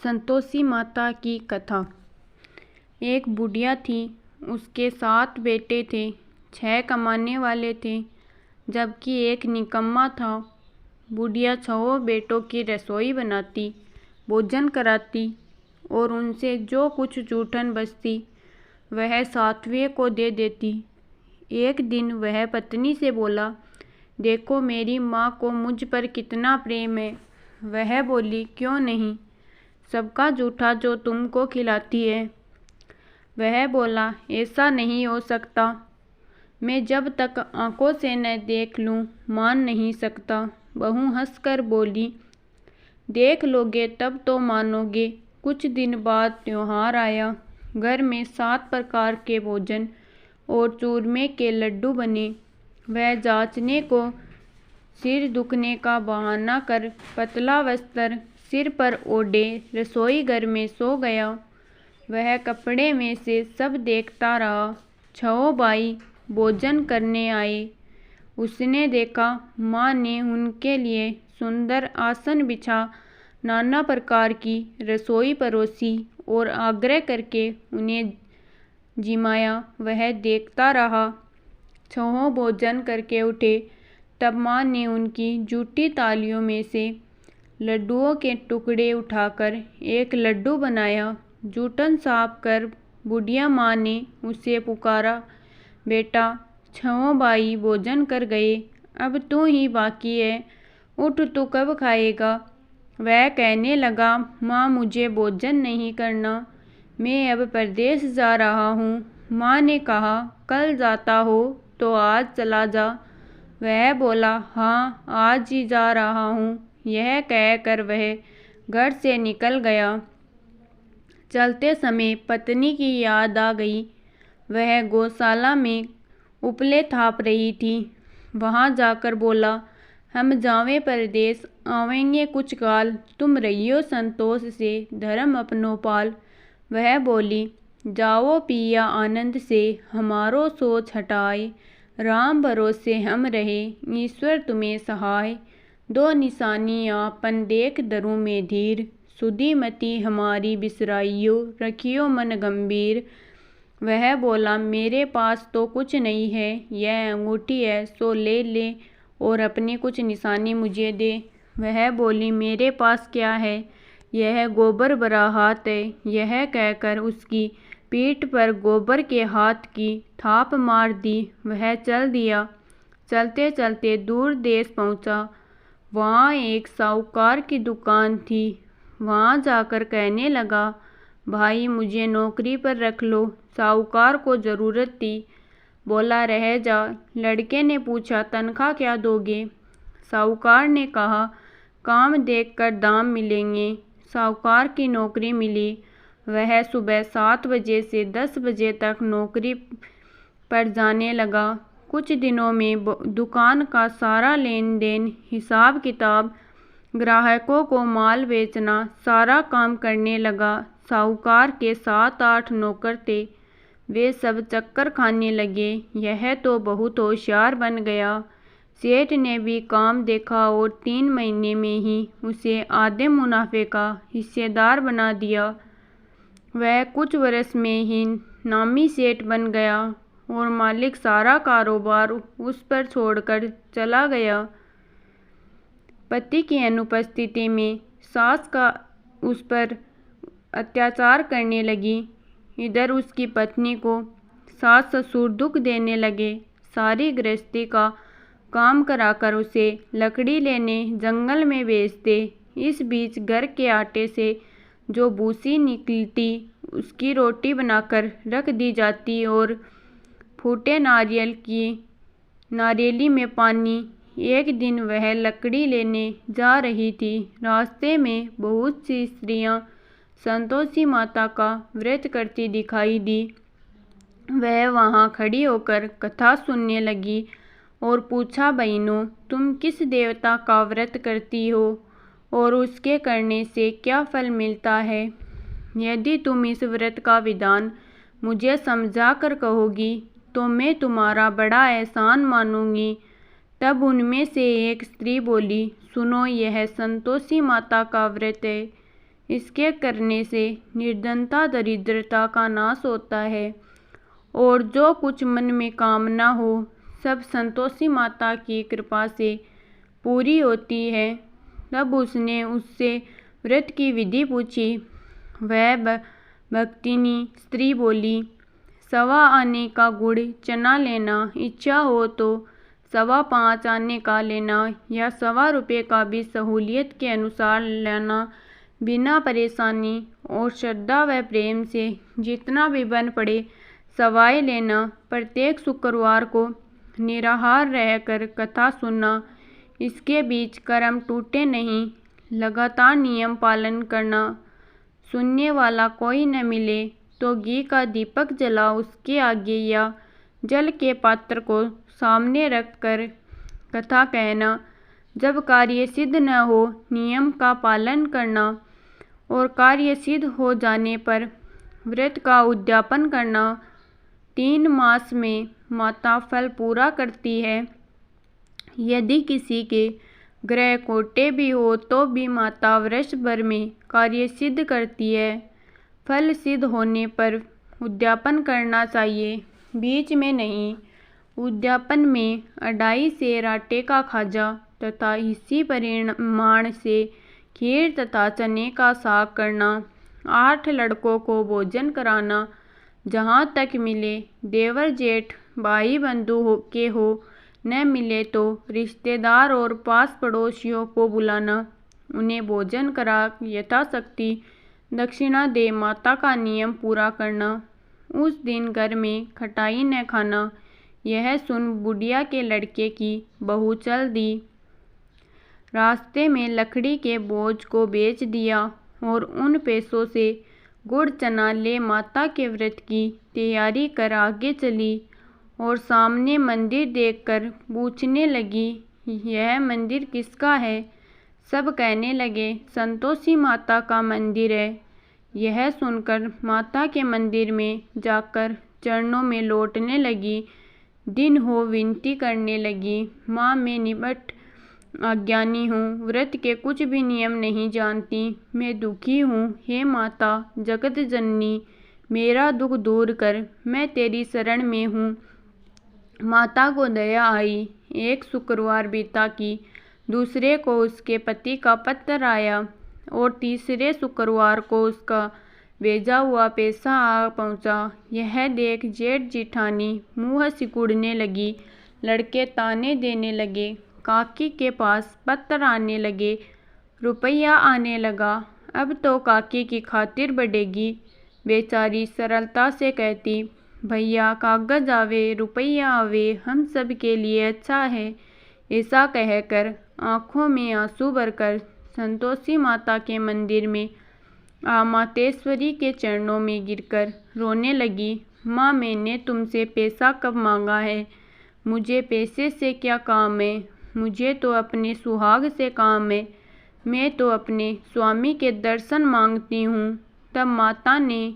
संतोषी माता की कथा। एक बुढ़िया थी, उसके 7 बेटे थे। 6 कमाने वाले थे, जबकि एक निकम्मा था। बुढ़िया 6 बेटों की रसोई बनाती, भोजन कराती और उनसे जो कुछ जूठन बचती वह 7वें को दे देती। एक दिन वह पत्नी से बोला, देखो मेरी माँ को मुझ पर कितना प्रेम है। वह बोली, क्यों नहीं, सबका जूठा जो तुमको खिलाती है। वह बोला, ऐसा नहीं हो सकता, मैं जब तक आंखों से न देख लूं मान नहीं सकता। बहू हंसकर बोली, देख लोगे तब तो मानोगे। कुछ दिन बाद त्योहार आया। घर में 7 प्रकार के भोजन और चूरमे के लड्डू बने। वह जांचने को सिर दुखने का बहाना कर पतला वस्त्र सिर पर ओढ़े रसोई घर में सो गया। वह कपड़े में से सब देखता रहा। 6 भाई भोजन करने आए। उसने देखा माँ ने उनके लिए सुंदर आसन बिछा नाना प्रकार की रसोई परोसी और आग्रह करके उन्हें जिमाया। वह देखता रहा। 6 भोजन करके उठे, तब माँ ने उनकी जूठी तालियों में से लड्डुओं के टुकड़े उठाकर एक लड्डू बनाया। जूठन साफ कर बुढ़िया माँ ने उसे पुकारा, बेटा 6 भाई भोजन कर गए, अब तू ही बाकी है, उठ, तू कब खाएगा। वह कहने लगा, माँ मुझे भोजन नहीं करना, मैं अब परदेश जा रहा हूँ। माँ ने कहा, कल जाता हो तो आज चला जा। वह बोला, हाँ आज ही जा रहा हूँ। यह कहकर वह घर से निकल गया। चलते समय पत्नी की याद आ गई। वह गौशाला में उपले थाप रही थी। वहाँ जाकर बोला, हम जावें परदेस, आवेंगे कुछ काल, तुम रहियो संतोष से, धर्म अपनो पाल। वह बोली, जाओ पिया आनंद से, हमारो सोच हटाए, राम भरोसे हम रहे, ईश्वर तुम्हें सहाय। 2 निशानी आपन देख दरूं में धीर, सुधी मति हमारी बिसराइयो, रखियो मन गंभीर। वह बोला, मेरे पास तो कुछ नहीं है, यह अंगूठी है सो ले ले और अपनी कुछ निशानी मुझे दे। वह बोली, मेरे पास क्या है, यह गोबर भरा हाथ है। यह कहकर उसकी पीठ पर गोबर के हाथ की थाप मार दी। वह चल दिया। चलते चलते दूर देश पहुंचा। वहाँ एक साहूकार की दुकान थी। वहाँ जाकर कहने लगा, भाई मुझे नौकरी पर रख लो। साहूकार को ज़रूरत थी। बोला, रह जा। लड़के ने पूछा, तनख्वाह क्या दोगे। साहूकार ने कहा, काम देखकर दाम मिलेंगे। साहूकार की नौकरी मिली। वह सुबह 7 बजे से 10 बजे तक नौकरी पर जाने लगा। कुछ दिनों में दुकान का सारा लेन देन, हिसाब किताब, ग्राहकों को माल बेचना, सारा काम करने लगा। साहूकार के 7-8 नौकर थे। वे सब चक्कर खाने लगे, यह तो बहुत होशियार बन गया। सेठ ने भी काम देखा और 3 महीने में ही उसे आधे मुनाफे का हिस्सेदार बना दिया। वह कुछ वर्ष में ही नामी सेठ बन गया और मालिक सारा कारोबार उस पर छोड़कर चला गया। पति की अनुपस्थिति में सास का उस पर अत्याचार करने लगी। इधर उसकी पत्नी को सास ससुर दुख देने लगे। सारी गृहस्थी का काम कराकर उसे लकड़ी लेने जंगल में भेजते। इस बीच घर के आटे से जो भूसी निकलती उसकी रोटी बनाकर रख दी जाती और फूटे नारियली में पानी। एक दिन वह लकड़ी लेने जा रही थी। रास्ते में बहुत सी स्त्रियां संतोषी माता का व्रत करती दिखाई दी। वह वहां खड़ी होकर कथा सुनने लगी और पूछा, बहनों तुम किस देवता का व्रत करती हो और उसके करने से क्या फल मिलता है। यदि तुम इस व्रत का विधान मुझे समझा कर कहोगी तो मैं तुम्हारा बड़ा एहसान मानूंगी। तब उनमें से एक स्त्री बोली, सुनो, यह संतोषी माता का व्रत है। इसके करने से निर्धनता दरिद्रता का नाश होता है और जो कुछ मन में कामना हो सब संतोषी माता की कृपा से पूरी होती है। तब उसने उससे व्रत की विधि पूछी। वह भक्तिनी स्त्री बोली, 1.25 आने का गुड़ चना लेना, इच्छा हो तो 5.25 आने का लेना या 1.25 रुपये का भी सहूलियत के अनुसार लेना। बिना परेशानी और श्रद्धा व प्रेम से जितना भी बन पड़े सवाई लेना। प्रत्येक शुक्रवार को निराहार रहकर कथा सुनना। इसके बीच कर्म टूटे नहीं। लगातार नियम पालन करना। सुनने वाला कोई न मिले तो घी का दीपक जला उसके आगे या जल के पात्र को सामने रखकर कथा कहना। जब कार्य सिद्ध न हो नियम का पालन करना और कार्य सिद्ध हो जाने पर व्रत का उद्यापन करना। 3 मास में माता फल पूरा करती है। यदि किसी के ग्रह कोटे भी हो तो भी माता वर्ष भर में कार्य सिद्ध करती है। फल सिद्ध होने पर उद्यापन करना चाहिए, बीच में नहीं। उद्यापन में अढ़ाई सेर आटे का खाजा तथा इसी परिमाण से खीर तथा चने का साग करना। 8 लड़कों को भोजन कराना। जहाँ तक मिले देवर जेठ भाई बंधु के हो, न मिले तो रिश्तेदार और पास पड़ोसियों को बुलाना। उन्हें भोजन करा यथाशक्ति दक्षिणा दे माता का नियम पूरा करना। उस दिन घर में खटाई न खाना। यह सुन बुढ़िया के लड़के की बहू चल दी। रास्ते में लकड़ी के बोझ को बेच दिया और उन पैसों से गुड़ चना ले माता के व्रत की तैयारी कर आगे चली और सामने मंदिर देखकर पूछने लगी, यह मंदिर किसका है? सब कहने लगे, संतोषी माता का मंदिर है। यह सुनकर माता के मंदिर में जाकर चरणों में लौटने लगी। दिन हो विनती करने लगी, माँ मैं निबट अज्ञानी हूँ, व्रत के कुछ भी नियम नहीं जानती, मैं दुखी हूँ। हे माता जगत जननी, मेरा दुख दूर कर, मैं तेरी शरण में हूँ। माता को दया आई। एक शुक्रवार बीता कि दूसरे को उसके पति का पत्र आया और तीसरे शुक्रवार को उसका भेजा हुआ पैसा आ पहुंचा। यह देख जेठ जिठानी मुँह सिकुड़ने लगी। लड़के ताने देने लगे। काकी के पास पत्र आने लगे, रुपया आने लगा। अब तो काकी की खातिर बढ़ेगी। बेचारी सरलता से कहती, भैया कागज आवे रुपया आवे हम सब के लिए अच्छा है। ऐसा कहकर आँखों में आंसू भरकर संतोषी माता के मंदिर में मातेश्वरी के चरणों में गिरकर रोने लगी। माँ मैंने तुमसे पैसा कब मांगा है? मुझे पैसे से क्या काम है? मुझे तो अपने सुहाग से काम है। मैं तो अपने स्वामी के दर्शन मांगती हूँ। तब माता ने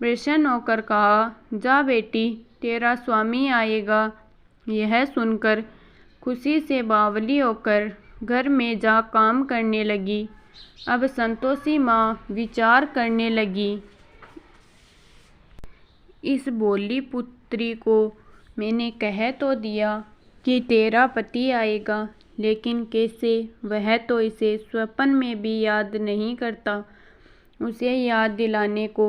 प्रसन्न होकर कहा, जा बेटी तेरा स्वामी आएगा। यह सुनकर खुशी से बावली होकर घर में जा काम करने लगी। अब संतोषी माँ विचार करने लगी, इस भोली पुत्री को मैंने कह तो दिया कि तेरा पति आएगा, लेकिन कैसे? वह तो इसे स्वप्न में भी याद नहीं करता। उसे याद दिलाने को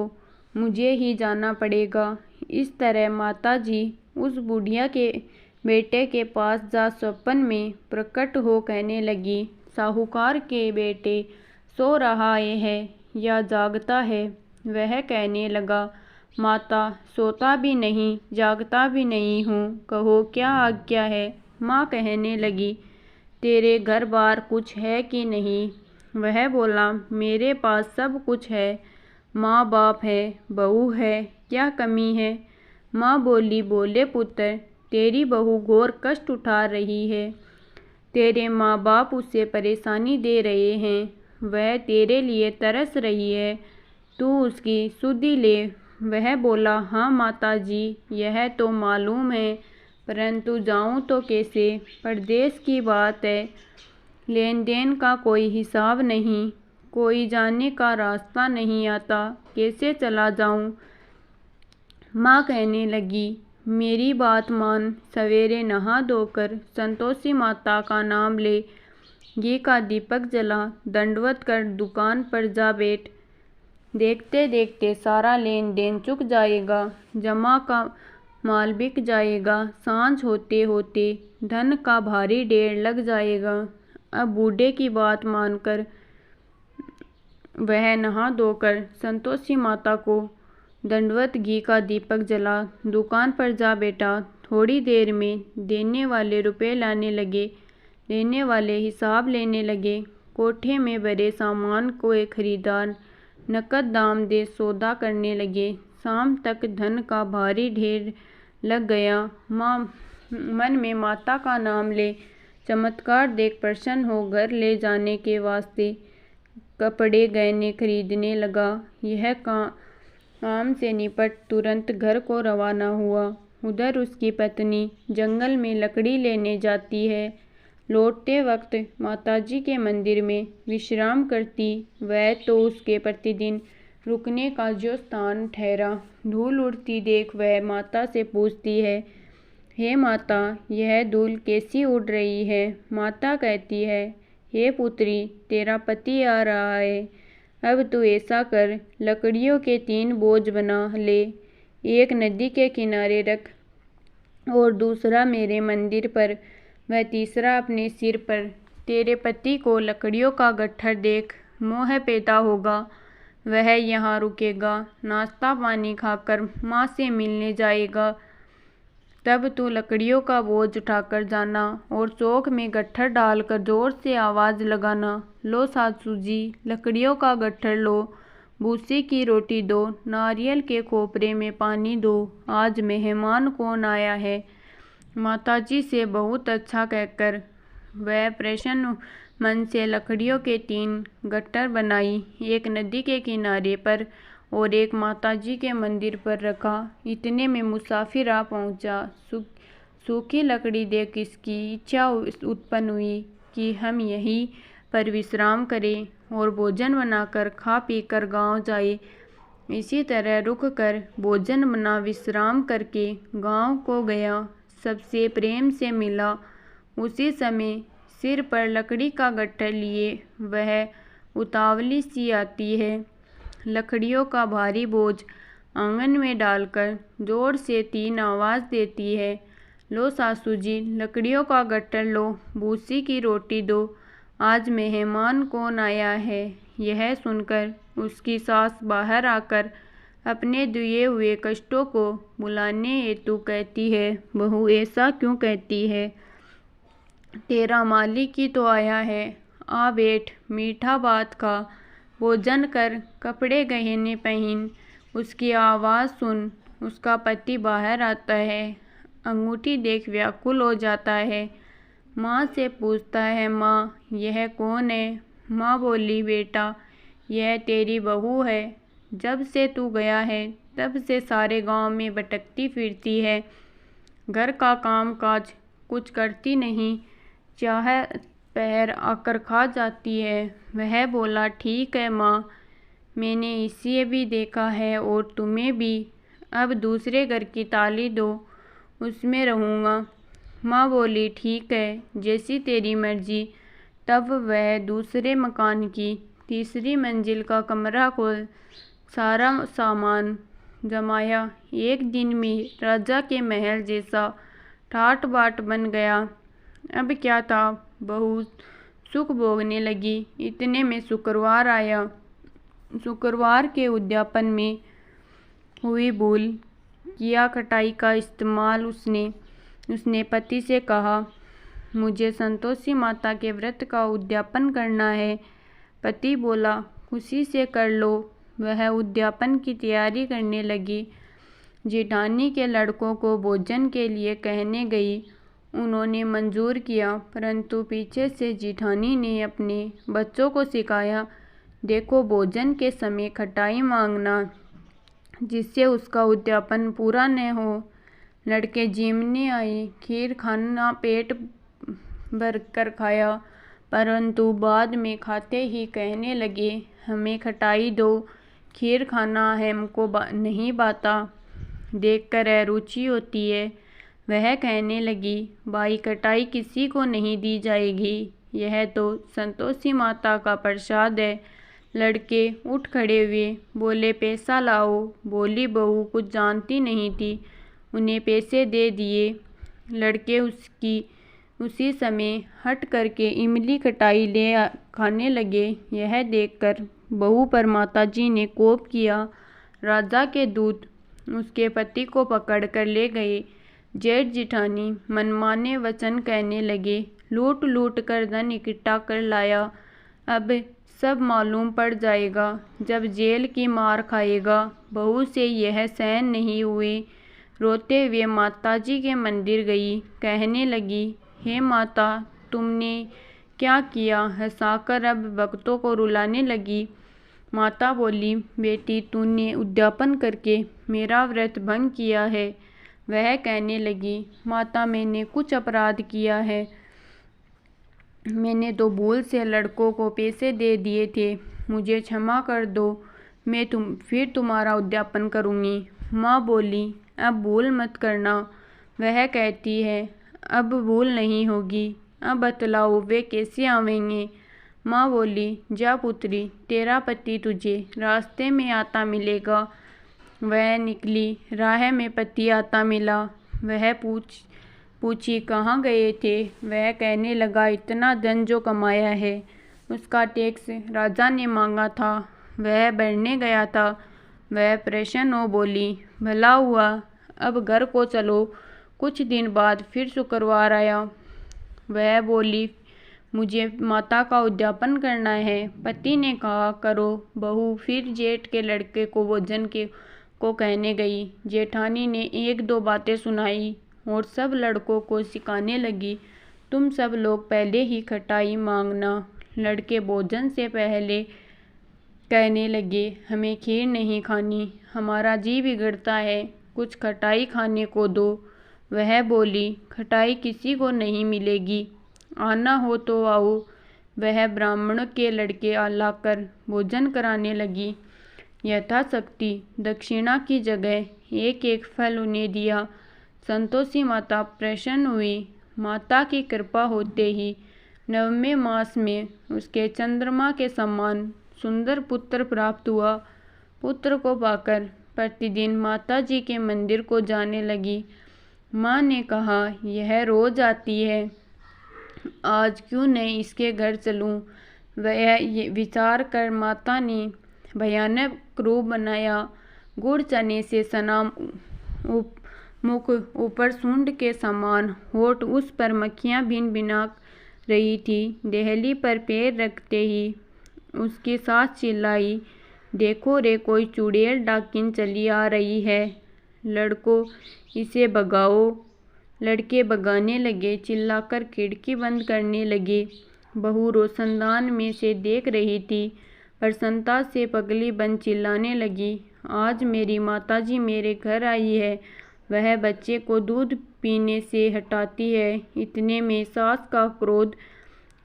मुझे ही जाना पड़ेगा। इस तरह माताजी उस बुढ़िया के बेटे के पास जा स्वप्न में प्रकट हो कहने लगी, साहूकार के बेटे सो रहा है या जागता है? वह कहने लगा, माता सोता भी नहीं जागता भी नहीं हूँ, कहो क्या आज्ञा है? माँ कहने लगी, तेरे घर बार कुछ है कि नहीं? वह बोला, मेरे पास सब कुछ है, माँ बाप है, बहू है, क्या कमी है? माँ बोली, बोले पुत्र तेरी बहू घोर कष्ट उठा रही है। तेरे माँ बाप उसे परेशानी दे रहे हैं। वह तेरे लिए तरस रही है, तू उसकी सुधि ले। वह बोला, हाँ माताजी यह तो मालूम है, परंतु जाऊँ तो कैसे? परदेश की बात है, लेन देन का कोई हिसाब नहीं। कोई जाने का रास्ता नहीं आता, कैसे चला जाऊं। माँ कहने लगी, मेरी बात मान, सवेरे नहा धोकर संतोषी माता का नाम ले, घी का दीपक जला, दंडवत कर दुकान पर जा बैठ। देखते देखते सारा लेन देन चुक जाएगा, जमा का माल बिक जाएगा, सांझ होते होते धन का भारी ढेर लग जाएगा। अब बूढ़े की बात मानकर वह नहा धोकर संतोषी माता को दंडवत घी का दीपक जला दुकान पर जा बैठा। थोड़ी देर में देने वाले रुपए लाने लगे, लेने वाले हिसाब लेने लगे। कोठे में भरे सामान को एक खरीदार नकद दाम दे सौदा करने लगे। शाम तक धन का भारी ढेर लग गया। माँ मन में माता का नाम ले चमत्कार देख प्रसन्न हो घर ले जाने के वास्ते कपड़े गहने खरीदने लगा। यह काम से निपट तुरंत घर को रवाना हुआ। उधर उसकी पत्नी जंगल में लकड़ी लेने जाती है। लौटते वक्त माताजी के मंदिर में विश्राम करती। वह तो उसके प्रतिदिन रुकने का जो स्थान ठहरा। धूल उड़ती देख वह माता से पूछती है, हे माता, यह धूल कैसी उड़ रही है। माता कहती है, हे पुत्री, तेरा पति आ रहा है। अब तू ऐसा कर, लकड़ियों के 3 बोझ बना ले, एक नदी के किनारे रख और दूसरा मेरे मंदिर पर, वह तीसरा अपने सिर पर। तेरे पति को लकड़ियों का गट्ठर देख मोह पैदा होगा। वह यहाँ रुकेगा, नाश्ता पानी खाकर माँ से मिलने जाएगा। तब तू लकड़ियों का बोझ उठाकर जाना और चौक में गट्ठर डालकर जोर से आवाज़ लगाना, लो सासू जी, लकड़ियों का गट्ठर लो, भूसी की रोटी दो, नारियल के खोपरे में पानी दो, आज मेहमान कौन आया है। माताजी से बहुत अच्छा कहकर वह प्रसन्न मन से लकड़ियों के 3 गट्ठर बनाई। एक नदी के किनारे पर और एक माताजी के मंदिर पर रखा। इतने में मुसाफिर आ पहुंचा। सूखी लकड़ी देख इसकी इच्छा उत्पन्न हुई कि हम यहीं पर विश्राम करें और भोजन बनाकर खा पीकर गांव जाए। इसी तरह रुक कर भोजन बना विश्राम करके गांव को गया। सबसे प्रेम से मिला। उसी समय सिर पर लकड़ी का गट्ठर लिए वह उतावली सी आती है। लकड़ियों का भारी बोझ आंगन में डालकर जोर से 3 आवाज़ देती है, लो सासू जी, लकड़ियों का गट्ठर लो, भूसी की रोटी दो, आज मेहमान कौन आया है। यह सुनकर उसकी सास बाहर आकर अपने दिए हुए कष्टों को बुलाने हेतु कहती है, बहू ऐसा क्यों कहती है, तेरा मालिक ही तो आया है, आ बैठ, मीठा बात खा, भोजन कर, कपड़े गहने पहन। उसकी आवाज़ सुन उसका पति बाहर आता है। अंगूठी देख व्याकुल हो जाता है। माँ से पूछता है, माँ यह कौन है। माँ बोली, बेटा यह तेरी बहू है। जब से तू गया है तब से सारे गांव में भटकती फिरती है, घर का काम काज कुछ करती नहीं, चाहे पैर आकर खा जाती है। वह बोला, ठीक है माँ, मैंने इसे भी देखा है और तुम्हें भी। अब दूसरे घर की ताली दो, उसमें रहूँगा। माँ बोली, ठीक है, जैसी तेरी मर्जी। तब वह दूसरे मकान की तीसरी मंजिल का कमरा खोल सारा सामान जमाया। एक दिन में राजा के महल जैसा ठाट बाट बन गया। अब क्या था, बहू सुख भोगने लगी। इतने में शुक्रवार आया। शुक्रवार के उद्यापन में हुई भूल किया कटाई का इस्तेमाल उसने पति से कहा, मुझे संतोषी माता के व्रत का उद्यापन करना है। पति बोला, खुशी से कर लो। वह उद्यापन की तैयारी करने लगी। जेठानी के लड़कों को भोजन के लिए कहने गई। उन्होंने मंजूर किया, परंतु पीछे से जेठानी ने अपने बच्चों को सिखाया, देखो भोजन के समय खटाई मांगना, जिससे उसका उद्यापन पूरा न हो। लड़के जीमने आए, खीर खाना पेट भर कर खाया, परंतु बाद में खाते ही कहने लगे, हमें खटाई दो, खीर खाना हमको नहीं बाता देखकर अरुचि होती है। वह कहने लगी, भाई खटाई किसी को नहीं दी जाएगी, यह तो संतोषी माता का प्रसाद है। लड़के उठ खड़े हुए, बोले पैसा लाओ। बोली बहू कुछ जानती नहीं थी, उन्हें पैसे दे दिए। लड़के उसी समय हट करके इमली खटाई ले खाने लगे। यह देखकर बहू पर माताजी ने कोप किया। राजा के दूत उसके पति को पकड़ कर ले गए। जेठ जिठानी मनमाने वचन कहने लगे, लूट लूट कर धन इकट्ठा कर लाया, अब सब मालूम पड़ जाएगा, जब जेल की मार खाएगा। बहू से यह सहन नहीं हुए। रोते हुए माताजी के मंदिर गई। कहने लगी, हे माता, तुमने क्या किया? हंसाकर अब भक्तों को रुलाने लगी। माता बोली, बेटी तूने उद्यापन करके मेरा व्रत भंग किया है। वह कहने लगी, माता मैंने कुछ अपराध किया है, मैंने तो भूल से लड़कों को पैसे दे दिए थे, मुझे क्षमा कर दो, मैं फिर तुम्हारा उद्यापन करूँगी। माँ बोली, अब भूल मत करना। वह कहती है, अब भूल नहीं होगी, अब बतलाओ वे कैसे आवेंगे? माँ बोली, जा पुत्री, तेरा पति तुझे रास्ते में आता मिलेगा। वह निकली, राह में पति आता मिला। वह पूछी कहाँ गए थे? वह कहने लगा, इतना धन जो कमाया है उसका टैक्स राजा ने मांगा था, वह भरने गया था। वह प्रसन्न हो बोली, भला हुआ, अब घर को चलो। कुछ दिन बाद फिर शुक्रवार आया। वह बोली, मुझे माता का उद्यापन करना है। पति ने कहा, करो बहू। फिर जेठ के लड़के को भोजन को कहने गई। जेठानी ने एक दो बातें सुनाई और सब लड़कों को सिखाने लगी, तुम सब लोग पहले ही खटाई मांगना। लड़के भोजन से पहले कहने लगे, हमें खीर नहीं खानी, हमारा जी बिगड़ता है, कुछ खटाई खाने को दो। वह बोली, खटाई किसी को नहीं मिलेगी, आना हो तो आओ। वह ब्राह्मण के लड़के लाकर भोजन कराने लगी। यथाशक्ति दक्षिणा की जगह एक एक फल उन्हें दिया। संतोषी माता प्रसन्न हुई। माता की कृपा होते ही 9वें मास में उसके चंद्रमा के समान सुंदर पुत्र प्राप्त हुआ। पुत्र को पाकर प्रतिदिन माता जी के मंदिर को जाने लगी। माँ ने कहा, यह रोज आती है, आज क्यों नहीं इसके घर चलूं? वह विचार कर माता ने भयानक रूप बनाया। गुड़ चने से सना मुख, ऊपर सूंड के समान होठ, उस पर मक्खियाँ भिन भिना रही थी। देहली पर पैर रखते ही उसकी सास चिल्लाई, देखो रे, कोई चुड़ैल डाकिन चली आ रही है, लड़को इसे भगाओ। लड़के भगाने लगे, चिल्लाकर खिड़की बंद करने लगे। बहू रोशनदान में से देख रही थी। प्रसन्नता से पगली बन चिल्लाने लगी, आज मेरी माताजी मेरे घर आई है, वह बच्चे को दूध पीने से हटाती है। इतने में सास का क्रोध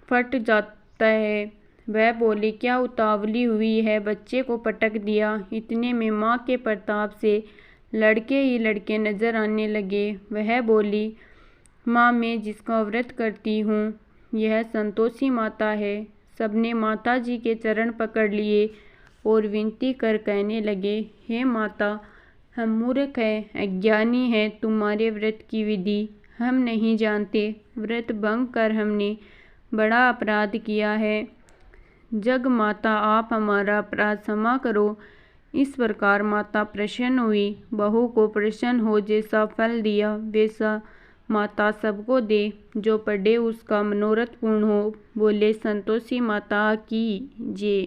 फट जाता है। वह बोली, क्या उतावली हुई है, बच्चे को पटक दिया। इतने में माँ के प्रताप से लड़के ही लड़के नजर आने लगे। वह बोली, माँ, मैं जिसका व्रत करती हूँ यह संतोषी माता है। सबने माता जी के चरण पकड़ लिए और विनती कर कहने लगे, हे माता, हम मूर्ख हैं, अज्ञानी हैं, तुम्हारे व्रत की विधि हम नहीं जानते, व्रत भंग कर हमने बड़ा अपराध किया है। जग माता, आप हमारा अपराध क्षमा करो। इस प्रकार माता प्रसन्न हुई। बहू को प्रसन्न हो जैसा फल दिया वैसा माता सबको दे, जो पढ़े उसका मनोरथ पूर्ण हो। बोले संतोषी माता की जय।